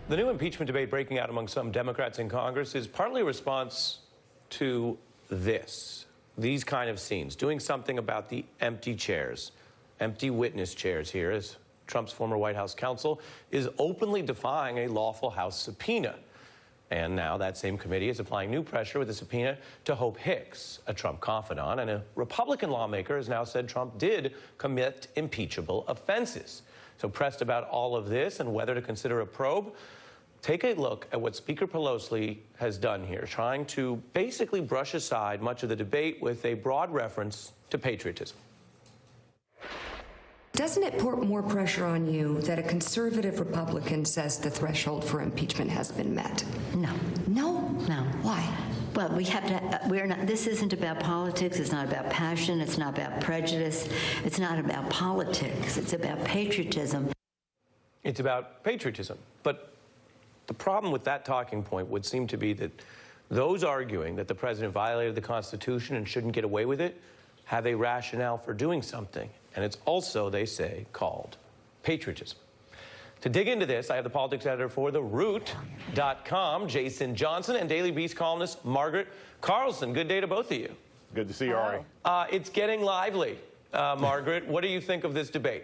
The new impeachment debate breaking out among some Democrats in Congress is partly a response to these kind of scenes, doing something about the empty chairs, empty witness chairs here, as Trump's former White House counsel is openly defying a lawful House subpoena. And now that same committee is applying new pressure with a subpoena to Hope Hicks, a Trump confidant, and a Republican lawmaker has now said Trump did commit impeachable offenses. So pressed about all of this and whether to consider a probe, take a look at what Speaker Pelosi has done here, trying to basically brush aside much of the debate with a broad reference to patriotism. Doesn't it put more pressure on you that a conservative Republican says the threshold for impeachment has been met? No. No? No. Why? Well, we have to, we're not, this isn't about politics, it's not about passion, it's not about prejudice, it's not about politics, it's about patriotism. It's about patriotism. But the problem with that talking point would seem to be that those arguing that the president violated the Constitution and shouldn't get away with it have a rationale for doing something. And it's also, they say, called patriotism. To dig into this, I have the politics editor for TheRoot.com, Jason Johnson, and Daily Beast columnist Margaret Carlson. Good day to both of you. Good to see you, Ari. It's getting lively. Margaret, what do you think of this debate?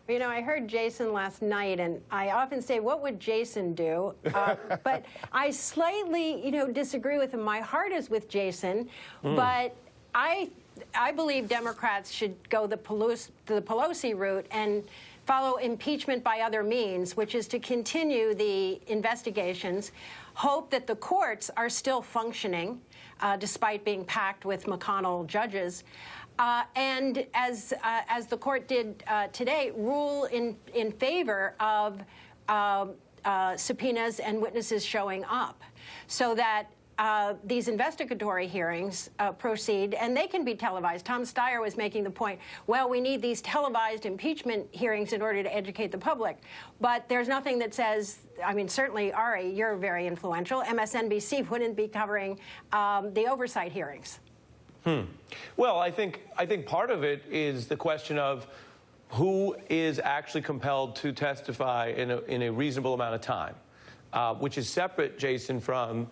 You know, I heard Jason last night, and I often say, what would Jason do? But I slightly, disagree with him. My heart is with Jason, but I believe Democrats should go the Pelosi route and follow impeachment by other means, which is to continue the investigations, hope that the courts are still functioning, despite being packed with McConnell judges, and as the court did today, rule in favor of subpoenas and witnesses showing up, so that these investigatory hearings proceed, and they can be televised. Tom Steyer was making the point, well, we need these televised impeachment hearings in order to educate the public. But there's nothing that says, I mean, certainly, Ari, you're very influential. MSNBC wouldn't be covering the oversight hearings. Well, I think part of it is the question of who is actually compelled to testify in a reasonable amount of time, which is separate, Jason, from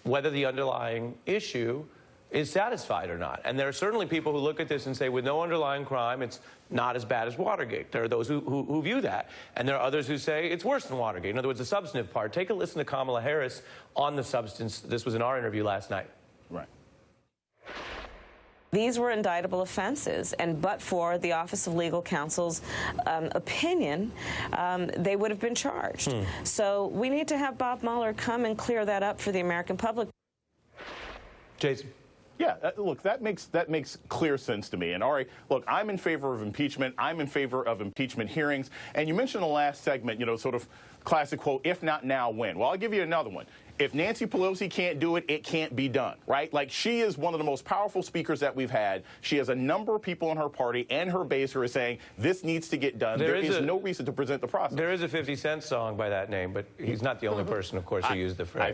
whether the underlying issue is satisfied or not. And there are certainly people who look at this and say, with no underlying crime, it's not as bad as Watergate. There are those who view that. And there are others who say it's worse than Watergate. In other words, the substantive part. Take a listen to Kamala Harris on the substance. This was in our interview last night. Right. These were indictable offenses, and but for the Office of Legal Counsel's opinion, they would have been charged. So we need to have Bob Mueller come and clear that up for the American public. Jason. Yeah, look, that makes clear sense to me. And Ari, look, I'm in favor of impeachment. I'm in favor of impeachment hearings. And you mentioned in the last segment, sort of classic quote, if not now, when? Well, I'll give you another one. If Nancy Pelosi can't do it, it can't be done, right? Like, she is one of the most powerful speakers that we've had. She has a number of people in her party and her base who are saying this needs to get done. There is no reason to present the process. There is a 50 Cent song by that name, but he's not the only person, of course, who used the phrase. I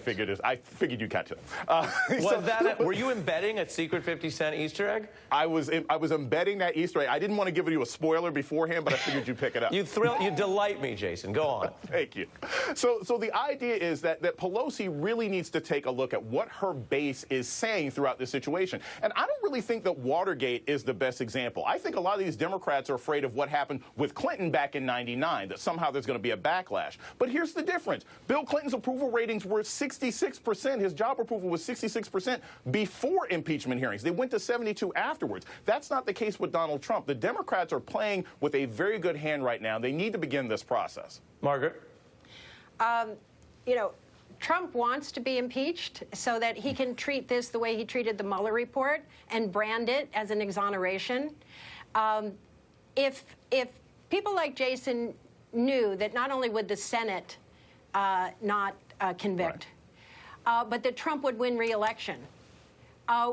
figured you'd catch it. Were you embedding a secret 50 Cent Easter egg? I was embedding that Easter egg. I didn't want to give you a spoiler beforehand, but I figured you'd pick it up. You delight me, Jason. Go on. Thank you. So the idea is that Pelosi really needs to take a look at what her base is saying throughout this situation. And I don't really think that Watergate is the best example. I think a lot of these Democrats are afraid of what happened with Clinton back in '99, that somehow there's going to be a backlash. But here's the difference. Bill Clinton's approval ratings were 66%. His job approval was 66% before impeachment hearings. They went to 72 afterwards. That's not the case with Donald Trump. The Democrats are playing with a very good hand right now. They need to begin this process. Margaret? Trump wants to be impeached so that he can treat this the way he treated the Mueller report and brand it as an exoneration. If people like Jason knew that not only would the Senate not convict, but that Trump would win re-election,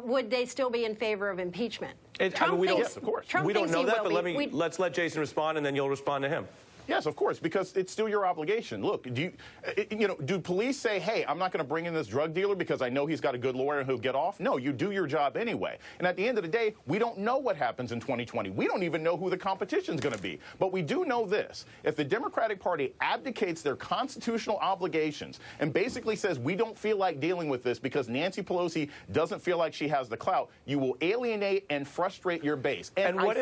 would they still be in favor of impeachment? Yes, of course. Trump we don't know that, but let's let's let Jason respond, and then you'll respond to him. Yes, of course, because it's still your obligation. Look, do police say, hey, I'm not going to bring in this drug dealer because I know he's got a good lawyer and he'll get off? No, you do your job anyway. And at the end of the day, we don't know what happens in 2020. We don't even know who the competition's going to be. But we do know this. If the Democratic Party abdicates their constitutional obligations and basically says we don't feel like dealing with this because Nancy Pelosi doesn't feel like she has the clout, you will alienate and frustrate your base. And what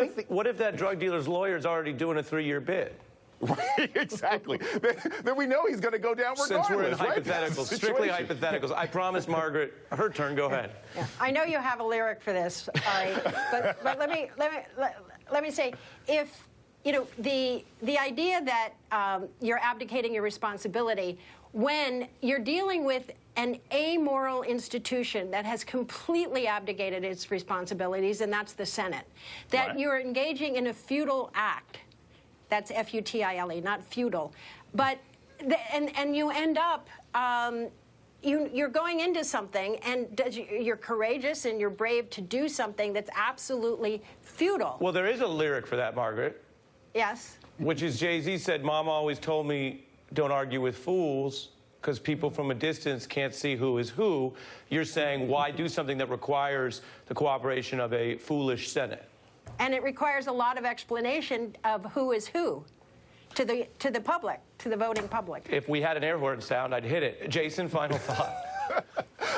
if that drug dealer's lawyer is already doing a 3-year bid? Right, exactly. Then we know he's going to go down regardless. Since we're in right? hypotheticals, strictly hypotheticals, I promise Margaret, her turn. Go ahead. Yeah. I know you have a lyric for this, Ari, but let me say, if the idea that you're abdicating your responsibility when you're dealing with an amoral institution that has completely abdicated its responsibilities, and that's the Senate, that right. you're engaging in a futile act. That's F-U-T-I-L-E, not feudal. But and you end up you're going into something, and you're courageous and you're brave to do something that's absolutely futile. Well, there is a lyric for that, Margaret. Yes. Which is Jay-Z said, "Mom always told me don't argue with fools because people from a distance can't see who is who." You're saying why do something that requires the cooperation of a foolish Senate? And it requires a lot of explanation of who is who to the public, to the voting public. If we had an air horn sound, I'd hit it. Jason, final thought.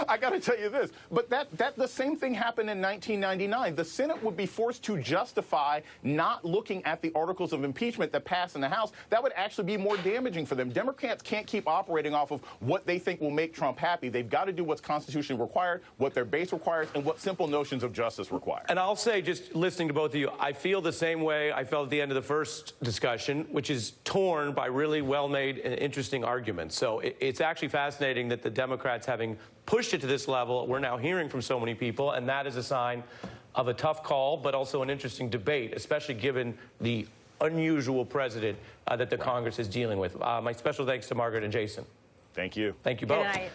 I got to tell you this, but the same thing happened in 1999. The Senate would be forced to justify not looking at the articles of impeachment that passed in the House. That would actually be more damaging for them. Democrats can't keep operating off of what they think will make Trump happy. They've got to do what's constitutionally required, what their base requires, and what simple notions of justice require. And I'll say, just listening to both of you, I feel the same way I felt at the end of the first discussion, which is torn by really well-made and interesting arguments. So it's actually fascinating that the Democrats, having pushed it to this level, we're now hearing from so many people, and that is a sign of a tough call, but also an interesting debate, especially given the unusual president that the Congress is dealing with. My special thanks to Margaret and Jason. Thank you. Thank you both. Good night.